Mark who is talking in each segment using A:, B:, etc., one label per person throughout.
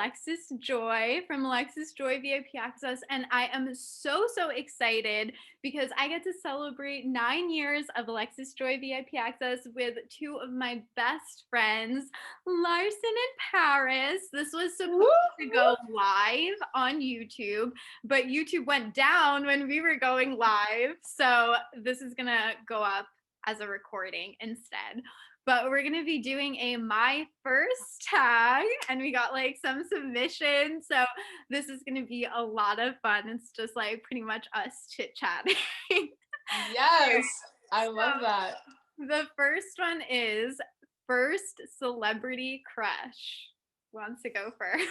A: Alexis Joy from Alexis Joy VIP Access, and I am so excited because I get to celebrate 9 years of Alexis Joy VIP Access with two of my best friends, Larsen and Paris. This was supposed to go live on YouTube, but YouTube went down when we were going live, so this is gonna go up as a recording instead. But we're going to be doing a my first tag, and we got like some submissions, so this is going to be a lot of fun. It's just like pretty much us chit chatting.
B: Yes, I love that.
A: The first one is first celebrity crush. Who wants to go first?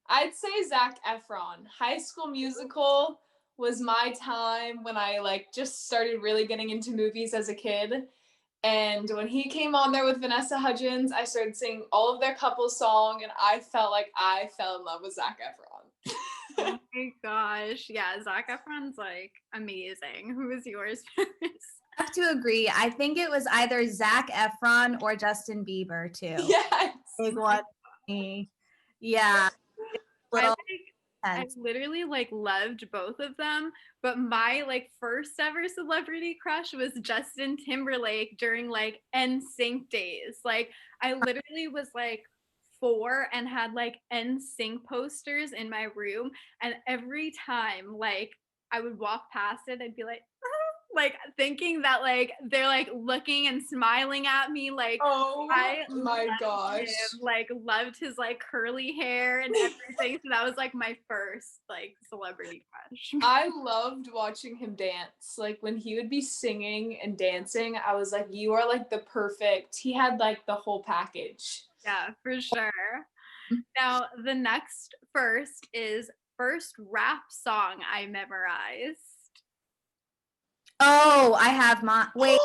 B: I'd say Zac Efron. High School Musical was my time when I like just started really getting into movies as a kid. And when he came on there with Vanessa Hudgens, I started singing all of their couple song, and I felt like I fell in love with Zac Efron.
A: Oh my gosh. Yeah, Zac Efron's like amazing. Who was yours first?
C: I have to agree. I think it was either Zac Efron or Justin Bieber too.
B: Yes.
C: Big one. Yeah.
A: I literally like loved both of them, but my like first ever celebrity crush was Justin Timberlake during like NSYNC days. Like I literally was like 4 and had like NSYNC posters in my room, and every time like I would walk past it, I'd be like thinking that like they're like looking and smiling at me, like
B: Oh
A: I
B: my gosh.
A: him, like loved his like curly hair and everything. So that was like my first like celebrity crush.
B: I loved watching him dance. Like when he would be singing and dancing, I was like, you are like the perfect. He had like the whole package.
A: Yeah, for sure. Now the next first is first rap song I memorized.
C: Oh, I have my wait.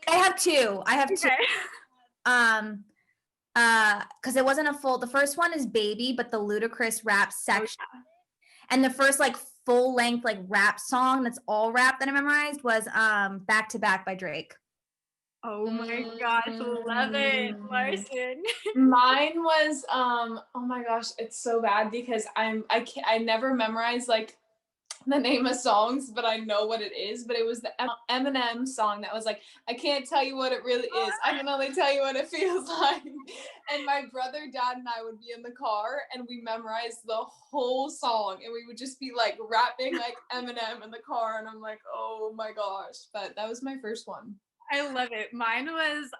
C: I have two.
A: Okay.
C: Because it wasn't a full. The first one is Baby, but the ludicrous rap section, and the first like full length like rap song that's all rap that I memorized was Back to Back by Drake.
A: Oh my gosh, love it, Larsen.
B: Mine was oh my gosh, it's so bad because I never memorized like the name of songs, but I know what it is. But it was the Eminem song that was like, I can't tell you what it really is. I can only tell you what it feels like. And my brother, dad, and I would be in the car, and we memorized the whole song, and we would just be like rapping like Eminem in the car, and I'm like, oh my gosh. But that was my first one.
A: I love it. Mine was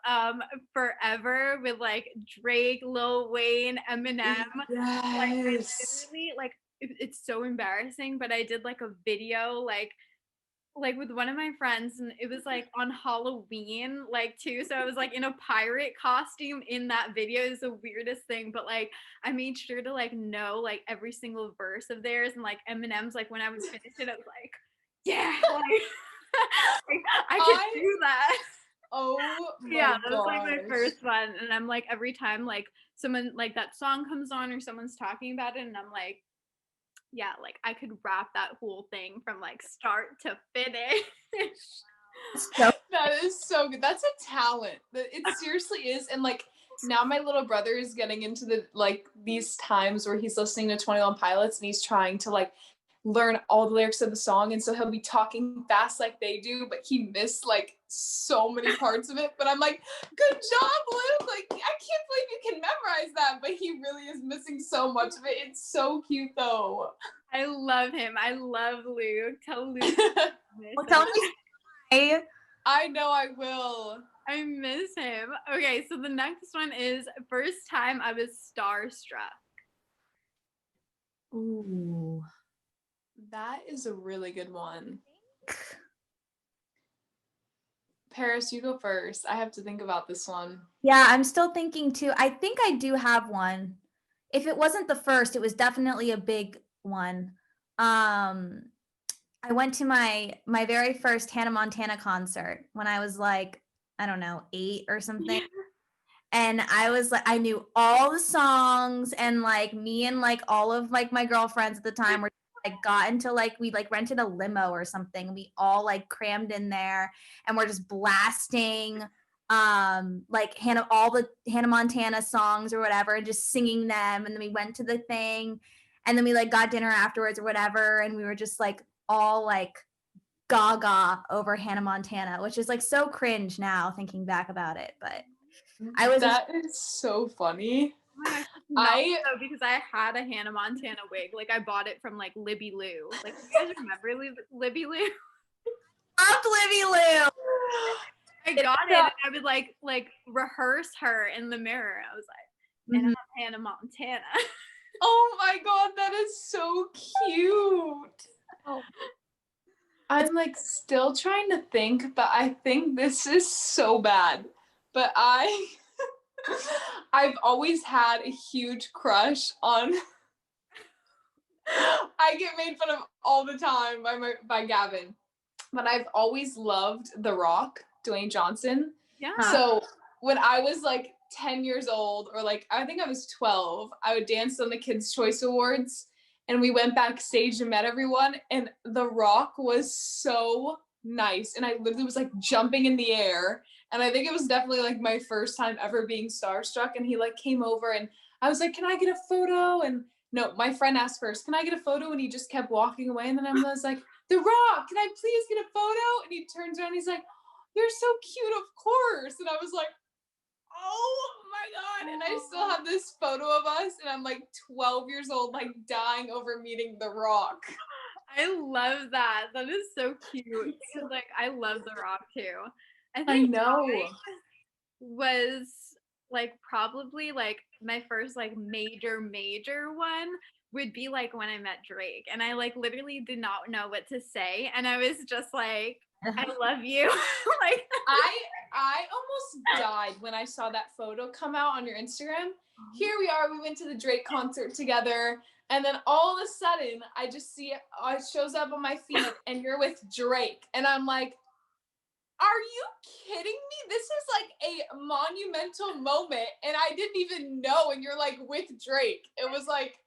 A: Forever with like Drake, Lil Wayne, Eminem.
B: Yes.
A: Like it's so embarrassing, but I did like a video like with one of my friends, and it was like on Halloween like too, so I was like in a pirate costume in that video. Is the weirdest thing, but like I made sure to like know like every single verse of theirs, and like Eminem's, like when I was finished it, I was like, yeah, like, like I could do that.
B: Oh my
A: yeah, that was like my
B: gosh.
A: first one, and I'm like every time like someone like that song comes on or someone's talking about it, and I'm like, yeah, like I could rap that whole thing from like start to finish.
B: That is so good. That's a talent. It seriously is. And like now my little brother is getting into the like these times where he's listening to 21 Pilots, and he's trying to like learn all the lyrics of the song, and so he'll be talking fast like they do, but he missed like so many parts of it. But I'm like, good job, Luke. Like I can't believe you can memorize that, but he really is missing so much of it. It's so cute though.
A: I love him. I love Luke. Tell Luke.
C: Well, tell me.
B: I know I will.
A: I miss him. Okay, so the next one is first time I was starstruck.
C: Ooh.
B: That is a really good one. Paris, you go first. I have to think about this one.
C: Yeah, I'm still thinking too. I think I do have one. If it wasn't the first, it was definitely a big one. I went to my very first Hannah Montana concert when I was like, I don't know, 8 or something. And I was like, I knew all the songs, and like me and like all of like my girlfriends at the time were like got into like we like rented a limo or something. We all like crammed in there and we're just blasting like all the Hannah Montana songs or whatever, and just singing them. And then we went to the thing, and then we like got dinner afterwards or whatever, and we were just like all like gaga over Hannah Montana, which is like so cringe now thinking back about it. But
B: that is so funny.
A: Because I had a Hannah Montana wig. Like I bought it from like Libby Lou. Like you guys remember Libby Lou?
C: Loved Libby Lou.
A: I got it and I would like rehearse her in the mirror. I was like, and I'm Hannah Montana.
B: Oh my god, that is so cute. Oh. I'm like still trying to think, but I think this is so bad. But I've always had a huge crush on I get made fun of all the time by Gavin. But I've always loved The Rock, Dwayne Johnson.
A: Yeah.
B: So when I was like 10 years old, or like I think I was 12, I would dance on the Kids' Choice Awards, and we went backstage and met everyone, and The Rock was so nice, and I literally was like jumping in the air, and I think it was definitely like my first time ever being starstruck, and he like came over, and I was like, can I get a photo? And no, my friend asked first, can I get a photo? And he just kept walking away, and then I was like, The Rock, can I please get a photo? And he turns around and he's like, you're so cute, of course. And I was like, oh my god. And I still have this photo of us, and I'm like 12 years old, like dying over meeting The Rock.
A: I love that. That is so cute. Because like I love The Rock too.
B: I know.
A: Was like probably like my first like major one would be like when I met Drake, and I like literally did not know what to say, and I was just like, I love you. Like
B: I almost died when I saw that photo come out on your Instagram. Here we are, we went to the Drake concert together, and then all of a sudden I just see it shows up on my feed, and you're with Drake, and I'm like, are you kidding me? This is like a monumental moment, and I didn't even know, and you're like with Drake. It was like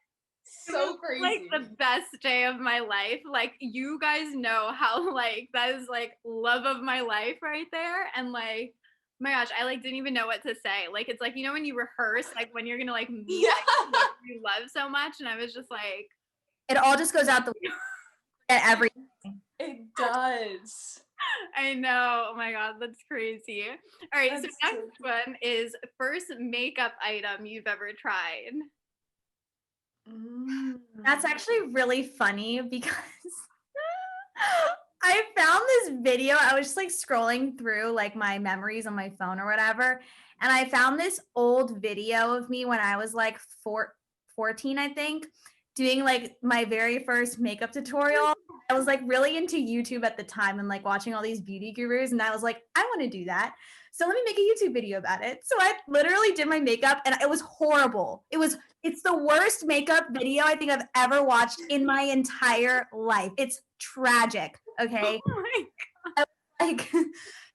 B: so crazy.
A: Like the best day of my life. Like you guys know how like that is like love of my life right there. And like, my gosh, I like didn't even know what to say. Like it's like, you know when you rehearse like when you're gonna like meet like, you love so much, and I was just like,
C: it all just goes out the window at everything.
B: It does.
A: I know. Oh my god, that's crazy. All right, so next one is first makeup item you've ever tried.
C: That's actually really funny because I found this video. I was just like scrolling through like my memories on my phone or whatever, and I found this old video of me when I was like 14, I think, doing like my very first makeup tutorial. I was like really into YouTube at the time and like watching all these beauty gurus, and I was like, I want to do that. So let me make a YouTube video about it. So I literally did my makeup, and it was horrible. It's the worst makeup video I think I've ever watched in my entire life. It's tragic. Okay.
A: Oh my
C: god. Like,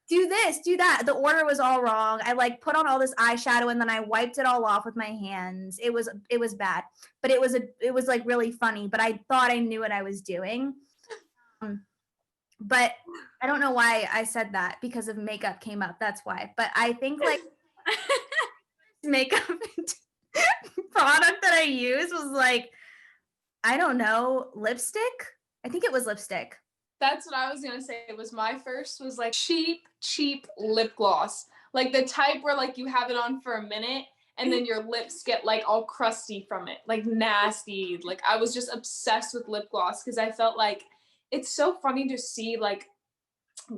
C: do this, do that. The order was all wrong. I like put on all this eyeshadow, and then I wiped it all off with my hands. It was bad, but it was like really funny, but I thought I knew what I was doing. But I don't know why I said that, because of makeup came up. That's why. But I think like makeup product that I used was like, I don't know, lipstick. I think it was lipstick.
B: That's what I was gonna say. It was my first was like cheap lip gloss, like the type where like you have it on for a minute and then your lips get like all crusty from it, like nasty. Like I was just obsessed with lip gloss because I felt like it's so funny to see like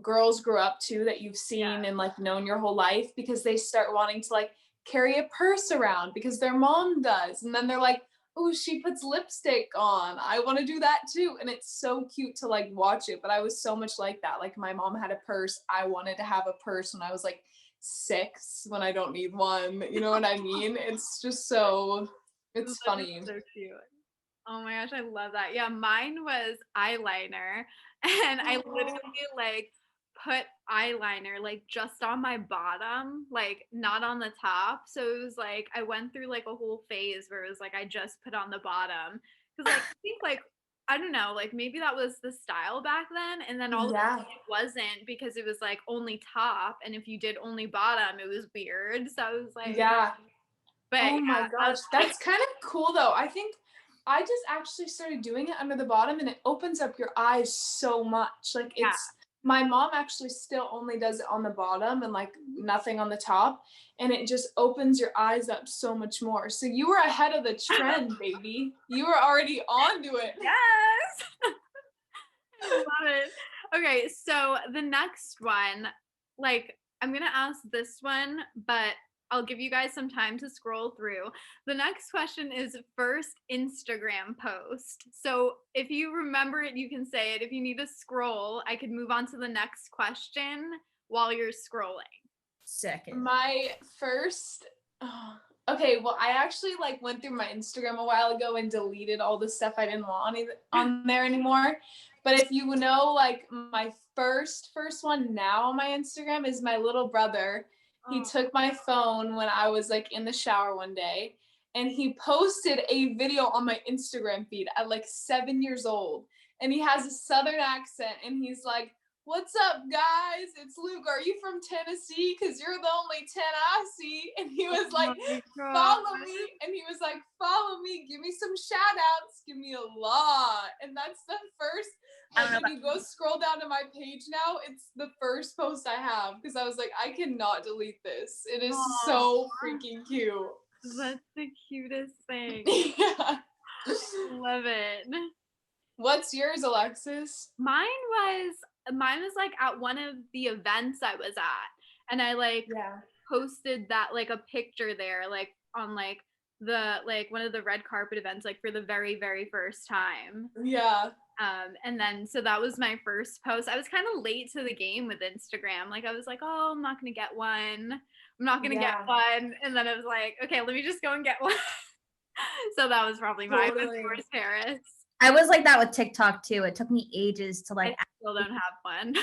B: girls grow up too that you've seen and like known your whole life, because they start wanting to like carry a purse around because their mom does, and then they're like, oh, she puts lipstick on, I want to do that too. And it's so cute to like watch it. But I was so much like that. Like my mom had a purse, I wanted to have a purse when I was like 6 when I don't need one, you know what I mean? It's just so, it's funny.
A: So cute. Oh my gosh, I love that. Yeah, mine was eyeliner, and I literally like put eyeliner like just on my bottom, like not on the top. So it was like I went through like a whole phase where it was like I just put on the bottom, because like I think like I don't know, like maybe that was the style back then. And then all of a
B: Yeah.
A: sudden it wasn't, because it was like only top. And if you did only bottom, it was weird. So I was like,
B: Yeah.
A: but
B: Oh my
A: yeah,
B: gosh. That's kind of cool though. I think I just actually started doing it under the bottom and it opens up your eyes so much. Like
A: yeah.
B: my mom actually still only does it on the bottom and like nothing on the top. And it just opens your eyes up so much more. So you were ahead of the trend, baby. You were already onto it.
A: Yes. I love it. Okay, so the next one, like I'm gonna ask this one, but I'll give you guys some time to scroll through. The next question is first Instagram post. So if you remember it, you can say it. If you need to scroll, I could move on to the next question while you're scrolling.
C: Second.
B: My first okay, well I actually like went through my Instagram a while ago and deleted all the stuff I didn't want on there anymore. But if you know, like my first one now on my Instagram is my little brother. He took my phone when I was like in the shower one day and he posted a video on my Instagram feed at like 7 years old. And he has a southern accent and he's like, "What's up, guys? It's Luke. Are you from Tennessee? Because you're the only 10 I see." And he was like, "Follow me." And he was like, "Follow me. Give me some shout outs. Give me a lot." And that's the first. Like, if you go scroll down to my page now, it's the first post I have because I was like, I cannot delete this. It is so freaking cute.
A: That's the cutest thing.
B: Yeah.
A: Love it.
B: What's yours, Alexis?
A: Mine was like at one of the events I was at, and I like posted that like a picture there, like on like the like one of the red carpet events, like for the very, very first time.
B: Yeah.
A: And then so that was my first post. I was kind of late to the game with Instagram. Like I was like, oh, I'm not gonna get one. I'm not gonna get one. And then I was like, okay, let me just go and get one. So that was probably mine.
B: Totally.
A: With Paris.
C: I was like that with TikTok too. It took me ages to like.
A: I still don't have one.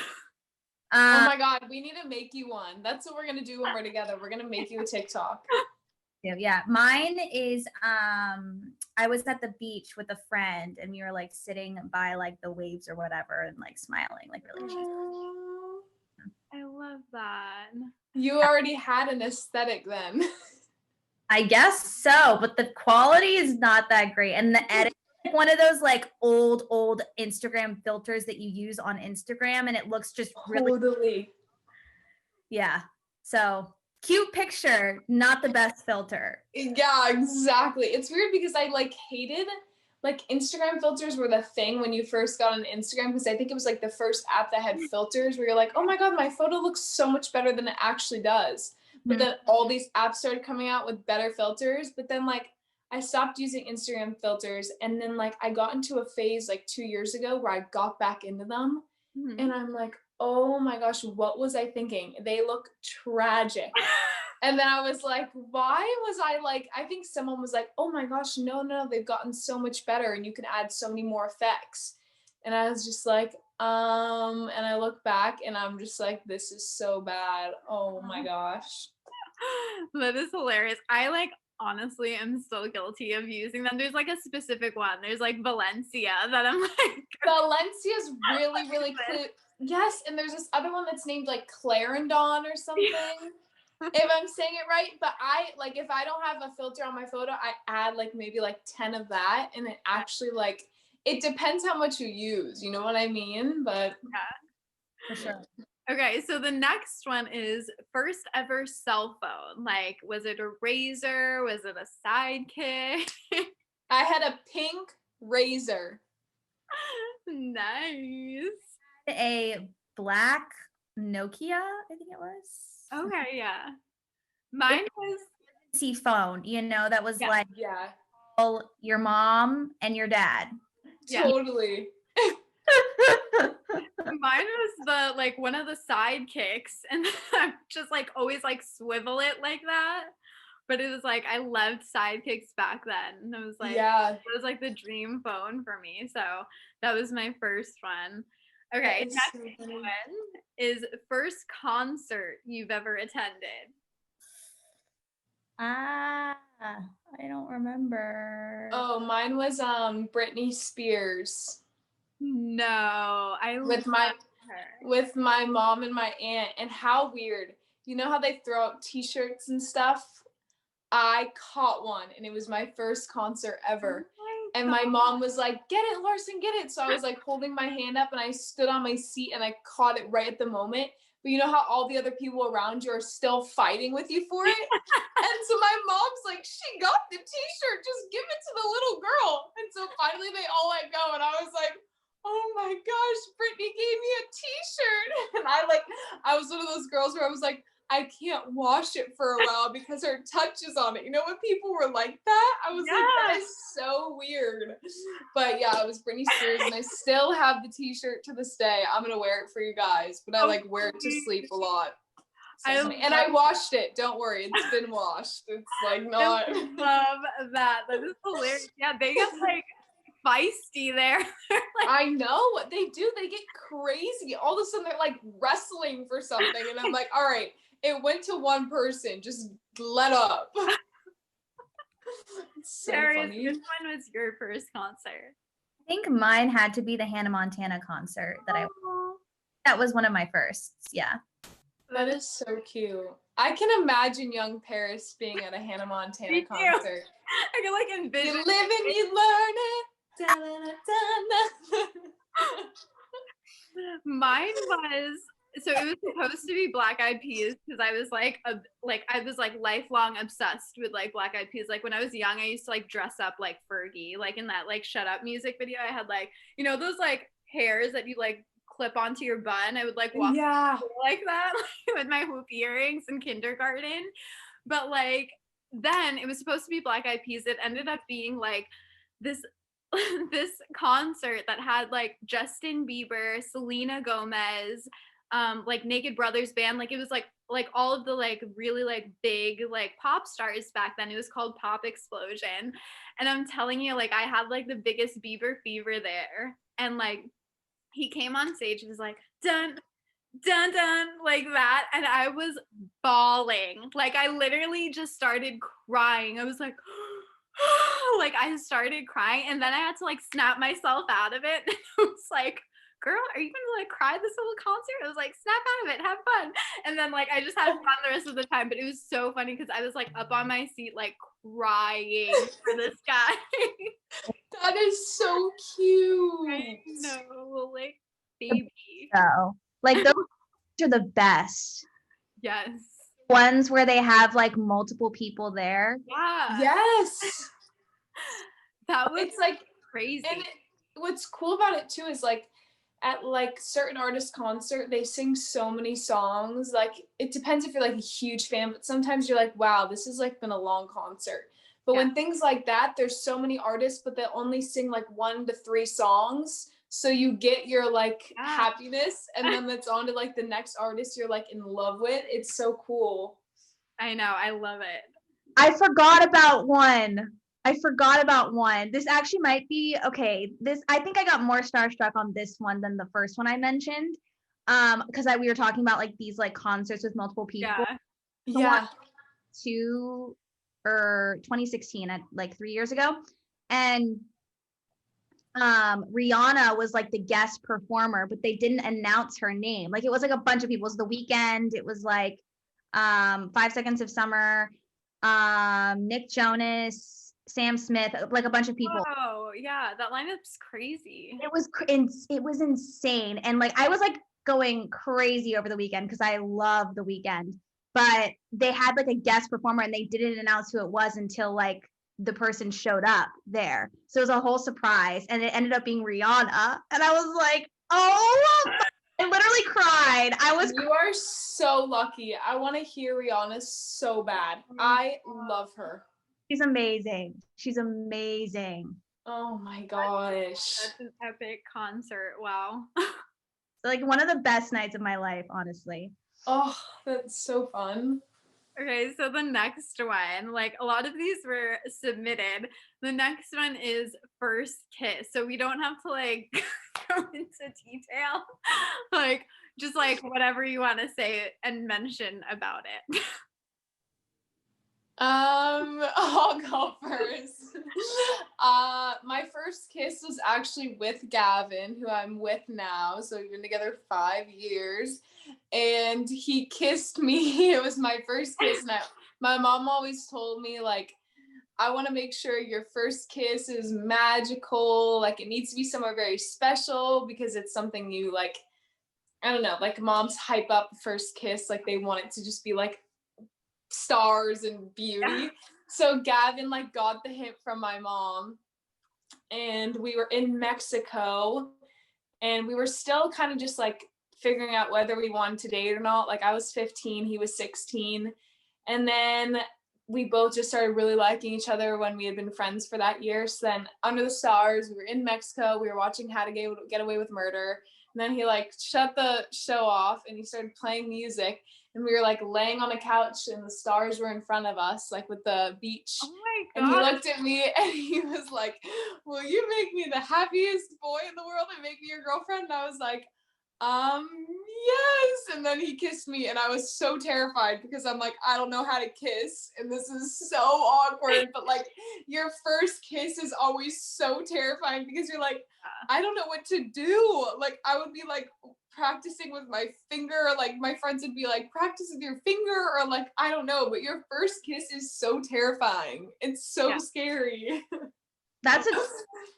B: Oh my God, we need to make you one. That's what we're gonna do when we're together. We're gonna make you a TikTok.
C: Yeah, mine is I was at the beach with a friend and we were like sitting by like the waves or whatever and like smiling, like really.
A: I love that.
B: You already had an aesthetic then.
C: I guess so, but the quality is not that great. And the edit, like one of those like old Instagram filters that you use on Instagram and it looks just really yeah. So cute picture, not the best filter.
B: Yeah, exactly. It's weird because I like hated like Instagram filters were the thing when you first got on Instagram because I think it was like the first app that had filters where you're like, oh my God, my photo looks so much better than it actually does. But then all these apps started coming out with better filters. But then like I stopped using Instagram filters and then like I got into a phase like 2 years ago where I got back into them and I'm like, oh my gosh, what was I thinking? They look tragic. And then I was like, why was I like, I think someone was like, oh my gosh, no, they've gotten so much better and you can add so many more effects. And I was just like, and I look back and I'm just like, this is so bad. Oh my gosh.
A: That is hilarious. I like honestly am still guilty of using them. There's like a specific one. There's like Valencia that I'm like
B: Valencia's really, really cute. Yes, and there's this other one that's named like Clarendon or something. If I'm saying it right, but I like if I don't have a filter on my photo, I add like maybe like 10 of that and it actually like it depends how much you use, you know what I mean? But
A: yeah.
C: For sure.
A: Okay, so the next one is first ever cell phone. Like, was it a Razor? Was it a Sidekick?
B: I had a pink Razor.
A: Nice.
C: A black Nokia, I think it was.
A: Okay, yeah. Mine was
C: C phone, you know, that was like
B: Yeah.
C: Your mom and your dad.
B: Totally.
A: Mine was the like one of the sidekicks, and I just like always like swivel it like that. But it was like I loved sidekicks back then. And it was like it was like the dream phone for me. So that was my first one. Okay, next one is first concert you've ever attended.
C: Ah, I don't remember.
B: Oh, mine was Britney Spears
A: No, I love
B: with my
A: her.
B: with my mom and my aunt. And how weird. You know how they throw out t-shirts and stuff? I caught one and it was my first concert ever.
A: Oh
B: And
A: my
B: my mom was like, "Get it, Larsen, get it." So I was like holding my hand up and I stood on my seat and I caught it right at the moment. But you know how all the other people around you are still fighting with you for it? And so my mom's like, "She got the t-shirt, just give it to the little girl." And so finally they all let go and I was like, "Oh my gosh, Brittany gave me a t-shirt." And I was one of those girls where I was like, "I can't wash it for a while because her touch is on it." You know when people were like that? I was like, that
A: Yeah.
B: is so weird. But yeah, it was Britney Spears and I still have the t-shirt to this day. I'm gonna wear it for you guys, but I like wear it to sleep a lot. So
A: I
B: funny. And I washed it. Don't worry, it's been washed. It's like not.
A: love that. That is hilarious. Yeah, they get like feisty there.
B: I know what they do. They get crazy. All of a sudden they're like wrestling for something. And I'm like, all right, it went to one person. Just let up. It's so
A: Darius,
B: funny.
A: which one was your first concert?
C: I think mine had to be the Hannah Montana concert that was one of my firsts. Yeah.
B: That is so cute. I can imagine young Paris being at a Hannah Montana
A: Me too.
B: concert.
A: I can like envision.
B: You live and you learn it. Da-da-da-da-da.
A: Mine was, so it was supposed to be Black Eyed Peas because I was like I was like lifelong obsessed with like Black Eyed Peas. Like when I was young, I used to like dress up like Fergie, like in that like Shut Up music video. I had like, you know, those like hairs that you like clip onto your bun. I would like walk
B: Yeah.
A: like that with my hoop earrings in kindergarten. But like then it was supposed to be Black Eyed Peas. It ended up being like this this concert that had like Justin Bieber, Selena Gomez, like Naked Brothers band. Like it was like all of the like really like big like pop stars back then. It was called Pop Explosion. And I'm telling you, like I had like the biggest Bieber fever there. And like he came on stage, it was like dun dun dun like that. And I was bawling. Like I literally just started crying. I was like like I started crying and then I had to like snap myself out of it. I was like, girl, are you gonna like cry this whole concert? I was like, snap out of it, have fun. And then like I just had fun the rest of the time. But it was so funny because I was like up on my seat, like crying for this guy.
B: That is so cute.
A: I know, like baby.
C: So, like those are the best
A: Yes.
C: ones where they have like multiple people there.
A: Yeah.
B: Yes.
A: That was
B: It's like
A: crazy.
B: And what's cool about it too is like at like certain artist concert, they sing so many songs. Like it depends if you're like a huge fan, but sometimes you're like, wow, this has like been a long concert. But
A: Yeah.
B: when things like that, there's so many artists, but they only sing like 1 to 3 songs. So you get your like happiness and then it's on to like the next artist you're like in love with. It's so cool.
A: I know, I love it.
C: I forgot about one. This actually might be okay. I think I got more starstruck on this one than the first one I mentioned. Because we were talking about like these like concerts with multiple people.
B: Yeah.
C: 2016, like 3 years ago. And Rihanna was like the guest performer, but they didn't announce her name. Like it was like a bunch of people. It was The Weeknd. It was like 5 Seconds of Summer, Nick Jonas, Sam Smith, like a bunch of people.
A: Oh yeah, that lineup's crazy.
C: It was insane. And like I was like going crazy over the weekend because I love The Weeknd. But they had like a guest performer and they didn't announce who it was until like the person showed up there. So it was a whole surprise. And it ended up being Rihanna. And I was like, oh, I literally cried.
B: You are so lucky. I want to hear Rihanna so bad. I love her.
C: She's amazing. She's amazing.
B: Oh my gosh.
A: That's an epic concert. Wow.
C: Like one of the best nights of my life, honestly.
B: Oh, that's so fun.
A: Okay, so the next one, like a lot of these were submitted. The next one is First Kiss. So we don't have to like go into detail. Like just like whatever you want to say and mention about it.
B: I'll go first. My first kiss was actually with Gavin, who I'm with now. So we've been together 5 years, and he kissed me. It was my first kiss, and my mom always told me, like, I want to make sure your first kiss is magical. Like, it needs to be somewhere very special because it's something you like. I don't know, like moms hype up the first kiss, like they want it to just be like stars and beauty. So Gavin like got the hint from my mom, and we were in Mexico, and we were still kind of just like figuring out whether we wanted to date or not. Like I was 15, he was 16. And then we both just started really liking each other when we had been friends for that year. So then under the stars, we were in Mexico, we were watching How to Get Away with Murder. And then he like shut the show off and he started playing music. And we were like laying on a couch and the stars were in front of us, like with the beach.
A: Oh my
B: And he
A: god.
B: looked at me and he was like, will you make me the happiest boy in the world and make me your girlfriend? And I was like, yes. And then he kissed me and I was so terrified because I'm like, I don't know how to kiss and this is so awkward. But like your first kiss is always so terrifying because you're like, I don't know what to do. Like I would be like practicing with my finger, like my friends would be like, practice with your finger, or like I don't know, but your first kiss is so terrifying. It's so scary.
C: That's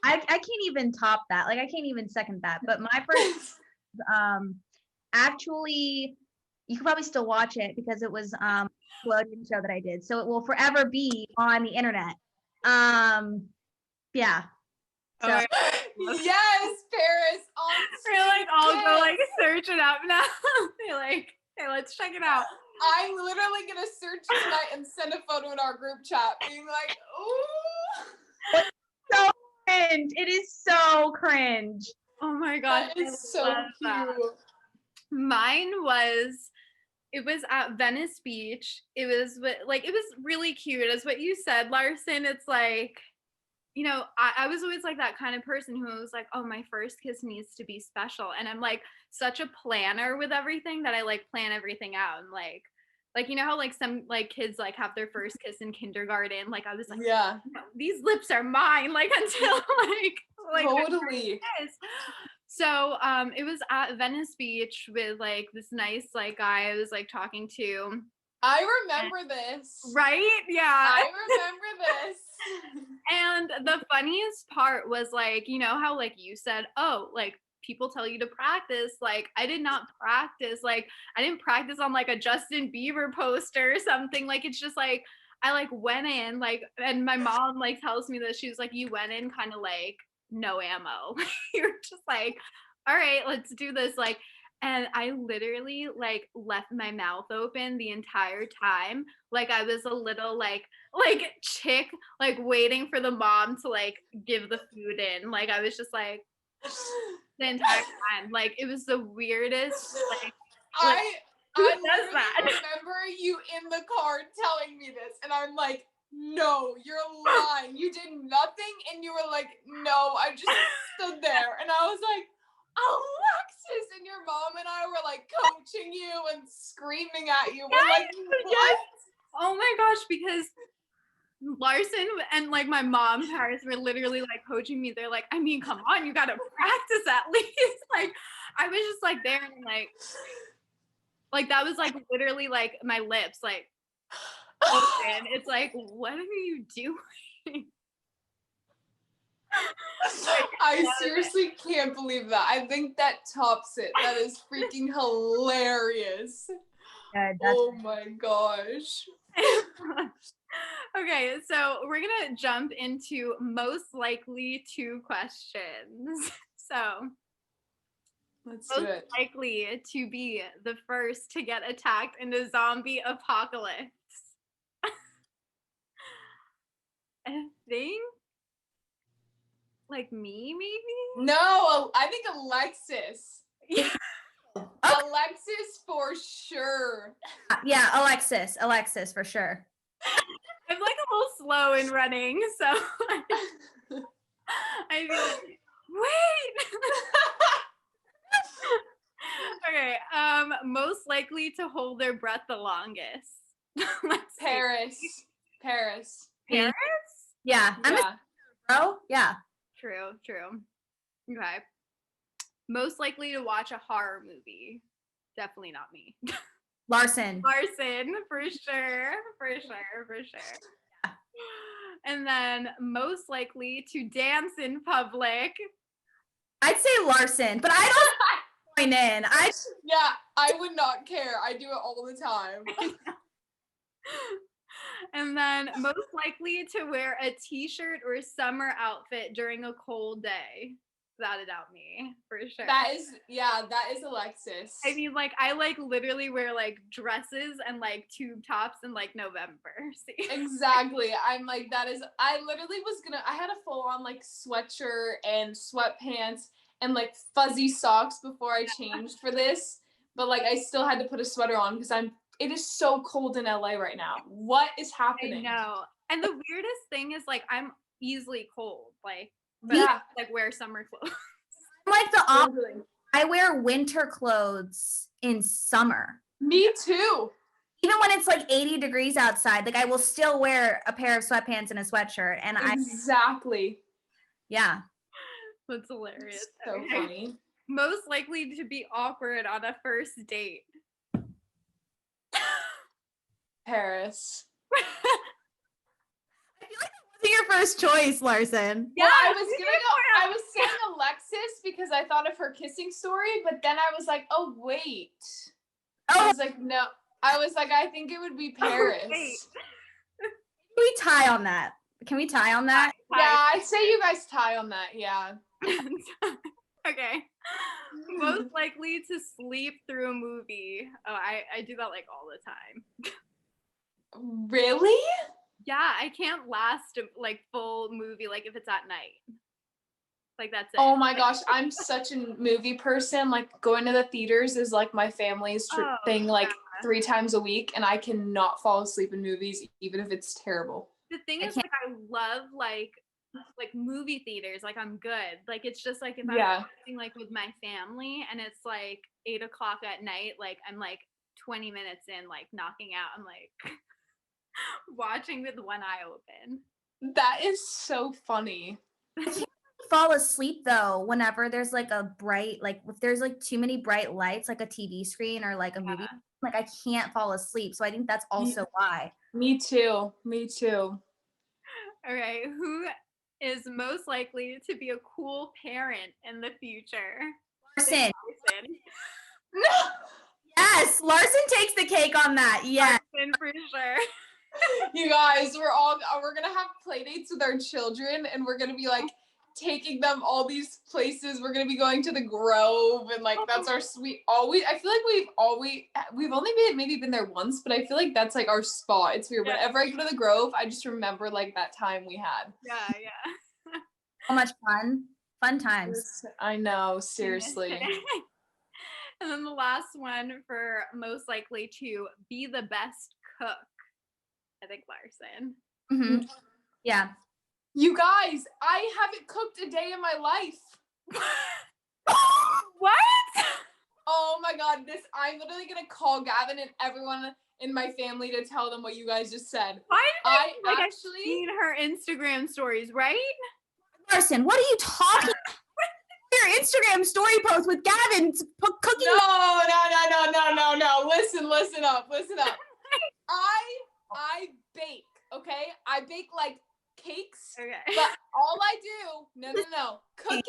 C: I can't even top that. Like I can't even second that. But my first actually, you can probably still watch it because it was a Nickelodeon show that I did, so it will forever be on the internet. Yeah. So,
B: yes, Paris.
A: We're like all go like search it up now. They're like, hey, let's check it out.
B: I'm literally gonna search tonight and send a photo in our group chat, being like, "Ooh,
C: so cringe! It is so cringe."
A: Oh my gosh,
B: that is so cute."
A: That. Mine was. It was at Venice Beach. It was like it was really cute, as what you said, Larsen. It's like, you know, I was always like that kind of person who was like, oh, my first kiss needs to be special. And I'm like such a planner with everything that I like plan everything out. And like, you know how like some like kids like have their first kiss in kindergarten. Like I was like,
B: yeah,
A: no, these lips are mine. Like until like
B: totally.
A: So it was at Venice Beach with like this nice like guy I was like talking to.
B: I remember this.
A: Right? Yeah.
B: I remember this.
A: And the funniest part was like, you know how like you said, oh, like people tell you to practice. Like I did not practice. Like I didn't practice on like a Justin Bieber poster or something. Like it's just like I like went in like, and my mom like tells me that she was like, you went in kind of like no ammo. You're just like, all right, let's do this. Like, and I literally like left my mouth open the entire time. Like I was a little like chick, like waiting for the mom to like give the food in. Like I was just like the entire time. Like it was the weirdest. Who does that?
B: I remember you in the car telling me this, and I'm like, no, you're lying. You did nothing, and you were like, no, I just stood there, and I was like, Alexis, and your mom and I were like coaching you and screaming at you. We're like, what?
A: Yes. Oh my gosh, because Larsen and like my mom, Paris, were literally like coaching me. They're like, I mean, come on, you gotta practice at least. Like I was just like there and like that was like literally like my lips like open. It's like, what are you doing?
B: I seriously can't believe that. I think that tops it. That is freaking hilarious. Oh my gosh.
A: Okay, so we're gonna jump into most likely to questions. So
B: let's do it.
A: Most likely to be the first to get attacked in the zombie apocalypse. I think like me, maybe?
B: No, I think Alexis.
A: Yeah.
B: Alexis for sure.
C: Yeah, Alexis for sure.
A: I'm like a little slow in running, so I feel like, wait. Okay, most likely to hold their breath the longest.
B: Paris. Paris.
A: Paris?
C: Yeah. I'm
B: Yeah.
C: a bro. Yeah.
A: True. Okay. Most likely to watch a horror movie. Definitely not me.
C: Larsen.
A: Larsen, for sure. And then most likely to dance in public.
C: I'd say Larsen, but I don't join in.
B: Yeah, I would not care. I do it all the time.
A: And then most likely to wear a t-shirt or summer outfit during a cold day. Without a doubt me, for sure.
B: That is Alexis.
A: I mean, like, I like literally wear like dresses and like tube tops in like November. See?
B: Exactly. I'm like, I literally I had a full on like sweatshirt and sweatpants and like fuzzy socks before I changed for this. But like, I still had to put a sweater on because it is so cold in LA right now. What is happening?
A: I know. And the weirdest thing is like, I'm easily cold. Like, but
B: Yeah.
A: I, like wear summer clothes.
C: I'm like the opposite. I wear winter clothes in summer.
B: Me too.
C: Even when it's like 80 degrees outside, like I will still wear a pair of sweatpants and a sweatshirt. And
B: Exactly.
C: Yeah.
A: That's hilarious.
B: So funny.
A: Most likely to be awkward on a first date.
B: Paris.
C: I feel like that wasn't your first choice, Larsen.
B: Yeah, I was saying Alexis because I thought of her kissing story, but then I was like, oh wait. I was like, no. I was like, I think it would be Paris.
C: Can we tie on that? Can we tie on that?
B: Yeah, I'd say you guys tie on that. Yeah.
A: Okay. Most likely to sleep through a movie. Oh, I do that like all the time.
B: Really?
A: Yeah, I can't last a like full movie like if it's at night. Like that's it.
B: Oh my gosh, I'm such a movie person. Like going to the theaters is like my family's thing like 3 times a week, and I cannot fall asleep in movies even if it's terrible.
A: The thing is, like, I love like movie theaters. Like I'm good. Like it's just like if I'm watching like with my family and it's like 8 o'clock at night, like I'm like 20 minutes in, like knocking out. I'm like watching with one eye open.
B: That is so funny.
C: I can't fall asleep though whenever there's like a bright, like if there's like too many bright lights, like a TV screen or like a movie, like I can't fall asleep. So I think that's also why.
B: Me too.
A: Okay, who is most likely to be a cool parent in the future?
C: Larsen.
B: No.
C: Yes, Larsen takes the cake on that. Yes.
A: Larsen for sure.
B: You guys, we're gonna have play dates with our children, and we're gonna be like taking them all these places. We're gonna be going to the Grove, and like that's our sweet. I feel like we've only maybe been there once, but I feel like that's like our spot. It's weird. Yeah. Whenever I go to the Grove, I just remember like that time we had.
A: Yeah.
C: So much fun times.
B: I know, seriously.
A: And then the last one for most likely to be the best cook. I think Larsen.
C: Mm-hmm. Yeah.
B: You guys, I haven't cooked a day in my life.
A: What?
B: Oh my God, I'm literally gonna call Gavin and everyone in my family to tell them what you guys just said.
A: I've seen her Instagram stories, right?
C: Larsen, what are you talking about? Your Instagram story post with Gavin cooking.
B: No. Listen up. I bake, okay? I bake like cakes. Okay. But all I do, no. Cooking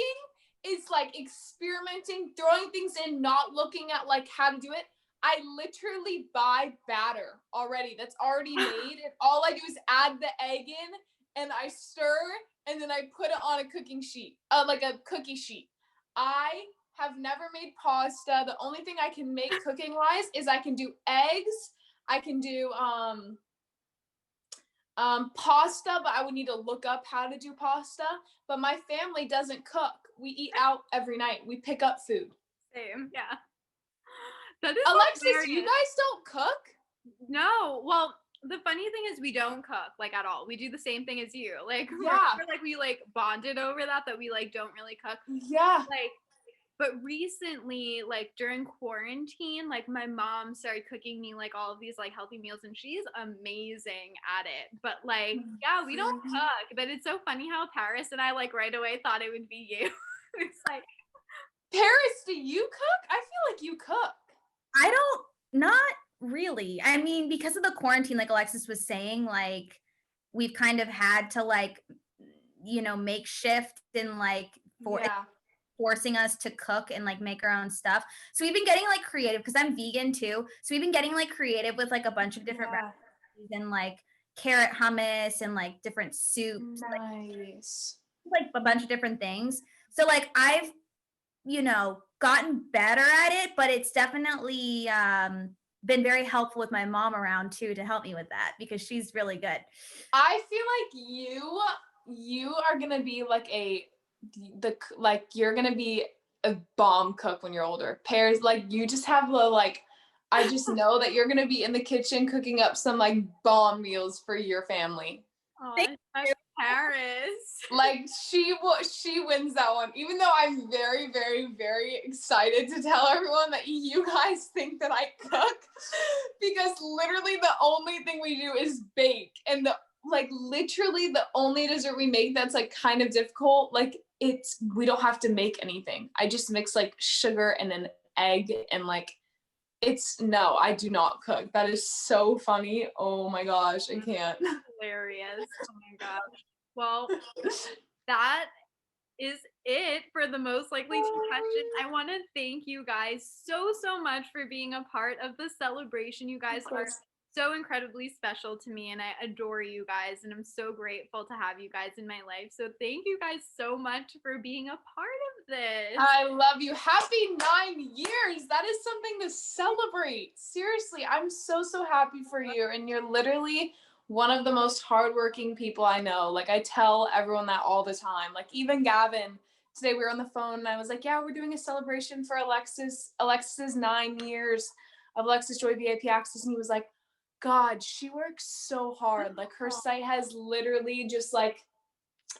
B: is like experimenting, throwing things in, not looking at like how to do it. I literally buy batter already. That's already made. And all I do is add the egg in and I stir and then I put it on a cooking sheet, like a cookie sheet. I have never made pasta. The only thing I can make cooking wise is I can do eggs. I can do pasta, but I would need to look up how to do pasta. But my family doesn't cook. We eat out every night. We pick up food.
A: Same, yeah. That is
B: Alexis,
A: hilarious.
B: you guys don't cook?
A: No. Well, the funny thing is we don't cook like at all. We do the same thing as you. Like,
B: yeah.
A: Like we like bonded over that we like don't really cook.
B: Yeah.
A: Like But recently, like during quarantine, like my mom started cooking me like all of these like healthy meals, and she's amazing at it. But like, yeah, we don't cook. But it's so funny how Paris and I like right away thought it would be you. It's like,
B: Paris, do you cook? I feel like you cook.
C: I don't, not really. I mean, because of the quarantine, like Alexis was saying, like we've kind of had to like, you know, make shift and like forcing us to cook and like make our own stuff. So we've been getting like creative because I'm vegan too. So we've been getting like creative with like a bunch of different recipes and like carrot hummus and like different soups,
B: Nice.
C: like a bunch of different things. So like I've, you know, gotten better at it, but it's definitely been very helpful with my mom around too to help me with that because she's really good.
B: I feel like you are gonna be like you're gonna be a bomb cook when you're older. Pears, like you just have the like, I just know that you're gonna be in the kitchen cooking up some like bomb meals for your family.
A: oh, Paris.
B: Like she wins that one. Even though I'm very, very, very excited to tell everyone that you guys think that I cook, because literally the only thing we do is bake, and literally the only dessert we make that's like kind of difficult, like we don't have to make anything. I just mix like sugar and an egg and like no, I do not cook. That is so funny. Oh my gosh, I can't.
A: Hilarious. Oh my gosh. Well, that is it for the most likely two questions. I want to thank you guys so much for being a part of the celebration. You guys are so incredibly special to me, and I adore you guys, and I'm so grateful to have you guys in my life. So thank you guys so much for being a part of this.
B: I love you. Happy 9 years. That is something to celebrate. Seriously, I'm so happy for you, and you're literally one of the most hardworking people I know. Like I tell everyone that all the time. Like even Gavin, today we were on the phone and I was like, yeah, we're doing a celebration for Alexis's 9 years of Alexis Joy VIP Access. And he was like, God, she works so hard. Like her site has literally just like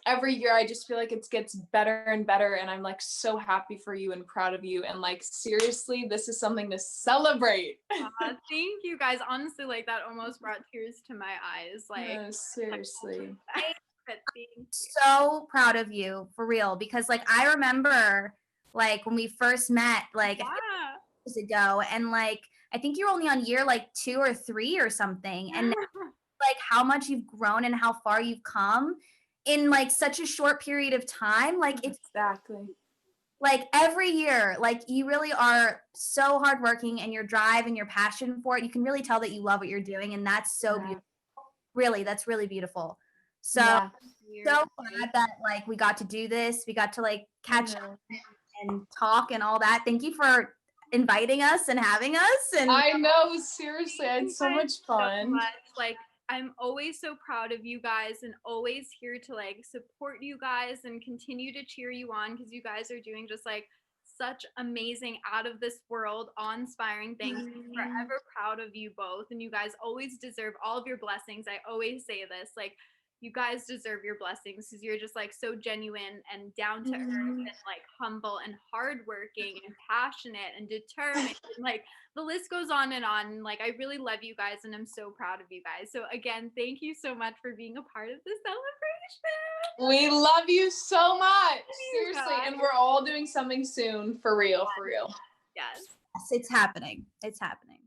B: every year I just feel like it gets better and better, and I'm like so happy for you and proud of you, and like seriously, this is something to celebrate.
A: Thank you guys. Honestly, like that almost brought tears to my eyes. Like
B: no, seriously.
C: So proud of you for real, because like I remember like when we first met like years ago, and like I think you're only on year like 2 or 3 or something, and like how much you've grown and how far you've come in like such a short period of time. Like it's
B: exactly
C: like every year, like you really are so hardworking, and your drive and your passion for it, you can really tell that you love what you're doing, and that's so beautiful. Really, that's really beautiful. So so glad that like we got to do this. We got to like catch up and talk and all that. Thank you for inviting us and having us. And
B: I know, seriously, I had so much fun.
A: So much. Like I'm always so proud of you guys, and always here to like support you guys and continue to cheer you on, because you guys are doing just like such amazing, out of this world, awe-inspiring things. I'm forever proud of you both, and you guys always deserve all of your blessings. I always say this, like you guys deserve your blessings, because you're just like so genuine and down to earth and like humble and hardworking and passionate and determined. And like the list goes on and on. Like I really love you guys, and I'm so proud of you guys. So again, thank you so much for being a part of this celebration.
B: We love you so much. Seriously, and we're all doing something soon, for real, for real.
A: Yes.
C: It's happening. It's happening.